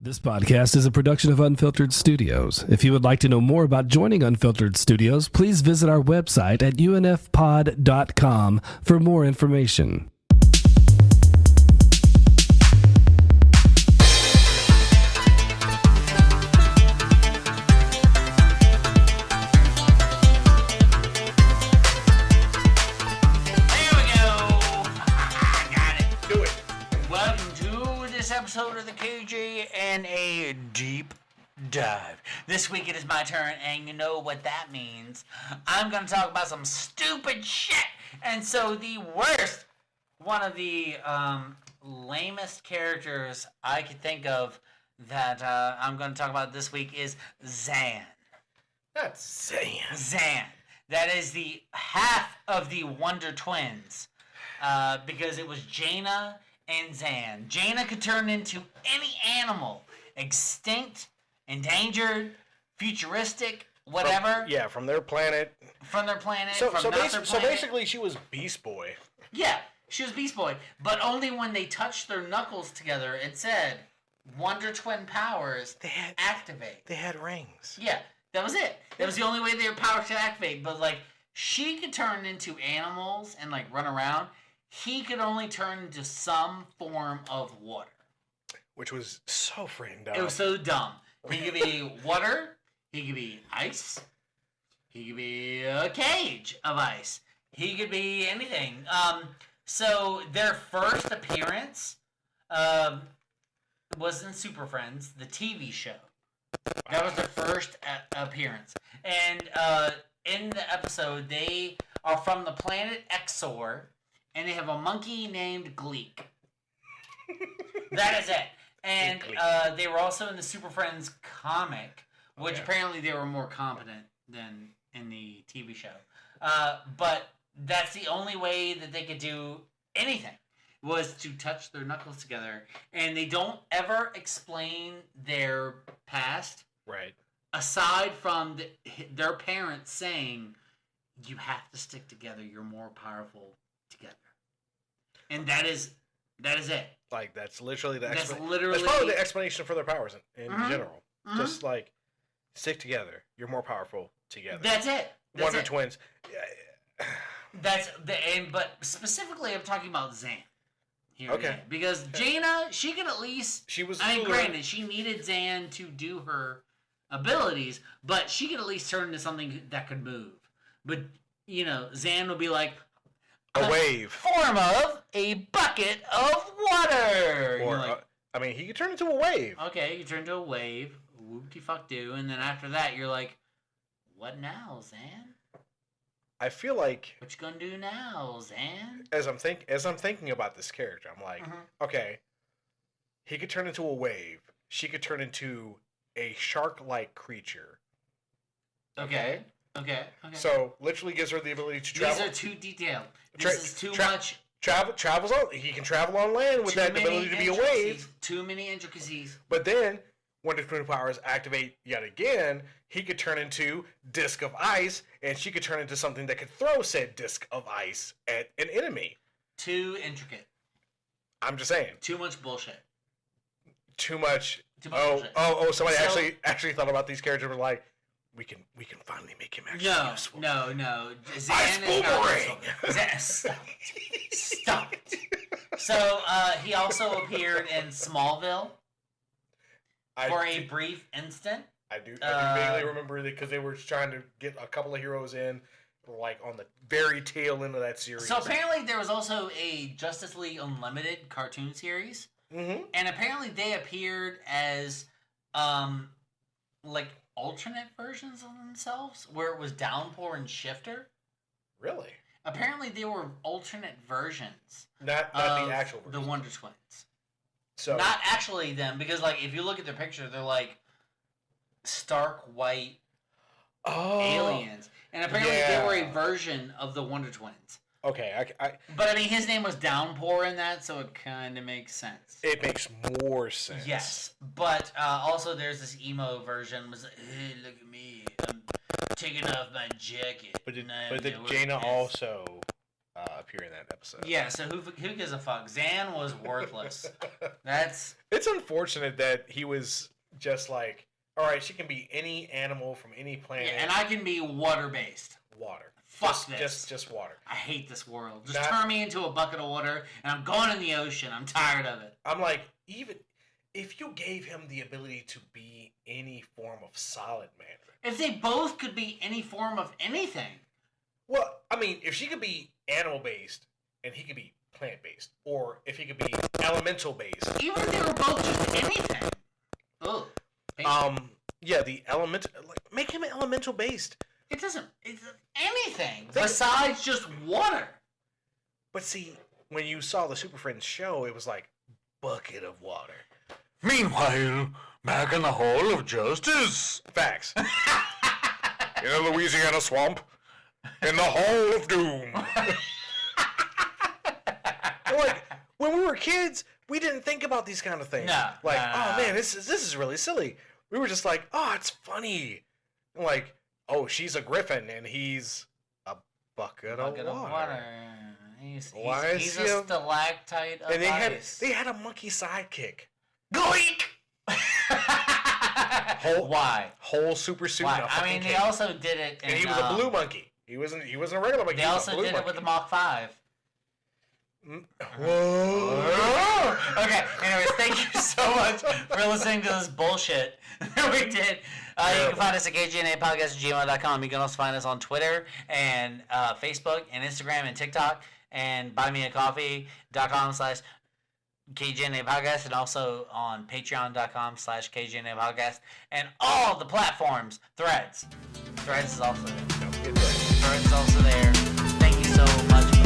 This podcast is a production of Unfiltered Studios. If you would like to know more about joining Unfiltered Studios, please visit our website at unfpod.com for more information. Episode of the KJ and a deep dive. This week it is my turn, and you know what that means. I'm going to talk about some stupid shit. And so the worst, one of the lamest characters I could think of that I'm going to talk about this week is Zan. That's Zan. Zan. That is the half of the Wonder Twins. Because it was Jaina and Zan. Jaina could turn into any animal. Extinct, endangered, futuristic, whatever. From their planet. From their planet. So planet. basically she was Beast Boy. Yeah, she was Beast Boy. But only when they touched their knuckles together, it said, Wonder Twin powers activate. They had rings. Yeah, that was it. That was the only way their powers could activate. But, she could turn into animals and, run around. He could only turn into some form of water. Which was so freaking dumb. It was so dumb. He could be water. He could be ice. He could be a cage of ice. He could be anything. So their first appearance was in Super Friends, the TV show. That was their first appearance. And in the episode, they are from the planet Exor. And they have a monkey named Gleek. That is it. And they were also in the Super Friends comic, which apparently they were more competent than in the TV show. But that's the only way that they could do anything, was to touch their knuckles together. And they don't ever explain their past. Right. Aside from their parents saying, you have to stick together, you're more powerful together. And that is it. That's literally That's probably the explanation for their powers in general. Mm-hmm. Just stick together. You're more powerful together. That's it. Wonder Twins. But specifically I'm talking about Zan. Here okay. Again. Because Jaina, she could at least granted, she needed Zan to do her abilities, but she could at least turn into something that could move. But Zan would be like a wave. Form of a bucket of water. Or, he could turn into a wave. Okay, you turn into a wave. Whoop-de-fuck-do. And then after that, you're like, what now, Zan? I feel like... What you gonna do now, Zan? As I'm thinking about this character, I'm like, okay, he could turn into a wave. She could turn into a shark-like creature. Okay. So, literally gives her the ability to travel. These are too detailed. This is too much. Travels on. He can travel on land with that ability to be a wave. Too many intricacies. But then, when the twin powers activate yet again, he could turn into disc of ice, and she could turn into something that could throw said disc of ice at an enemy. Too intricate. I'm just saying. Too much bullshit. Too much. Bullshit. Somebody actually thought about these characters. Were like, we can finally make him actually useful. No. Zan Ice boomerang. Stop it. So he also appeared in Smallville for a brief instant. I do vaguely remember that because they were trying to get a couple of heroes in, on the very tail end of that series. So apparently there was also a Justice League Unlimited cartoon series, and apparently they appeared as alternate versions of themselves, where it was Downpour and Shifter. Really? Apparently, they were alternate versions. Not the actual versions. The Wonder Twins. So not actually them, because if you look at their picture, they're stark white aliens, and apparently they were a version of the Wonder Twins. Okay, But his name was Downpour in that, so it kind of makes sense. It makes more sense. Yes, but also there's this emo version. Was hey, look at me, I'm taking off my jacket. But did Jaina also appear in that episode. Yeah, so who gives a fuck? Zan was worthless. That's... It's unfortunate that he was just like, all right, she can be any animal from any planet. Yeah, and I can be water-based. Water. Fuck this. Just water. I hate this world. Just turn me into a bucket of water, and I'm going in the ocean. I'm tired of it. I'm like, even if you gave him the ability to be any form of solid matter. If they both could be any form of anything. Well, I mean, if she could be animal-based, and he could be plant-based, or if he could be elemental-based. Even if they were both just anything. Ugh. Yeah, the element, like, make him elemental-based. It doesn't, it's anything besides just water. But see, when you saw the Super Friends show, it was like, bucket of water. Meanwhile, back in the Hall of Justice. Facts. In a Louisiana swamp, in the Hall of Doom. Like, when we were kids, we didn't think about these kind of things. No. Like, oh man, this is really silly. We were just like, oh, it's funny. And like, oh, she's a griffin and he's a bucket of water. He's Why he's is he a stalactite of And ice. they had a monkey sidekick. Goink! Why? Whole super suit. Why? And a I fucking mean, they cape. also did it. And he was a blue monkey. He wasn't a regular monkey. They he was also a blue did monkey. it with the Mach 5. Whoa. Okay, anyways, thank you so much for listening to this bullshit that we did. You can find us at kgnapodcast@gmail.com. You can also find us on Twitter and Facebook and Instagram and TikTok and buymeacoffee.com/KGNApodcast and also on patreon.com/KGNApodcast and all the platforms. Threads is also there. Threads is also there. Thank you so much.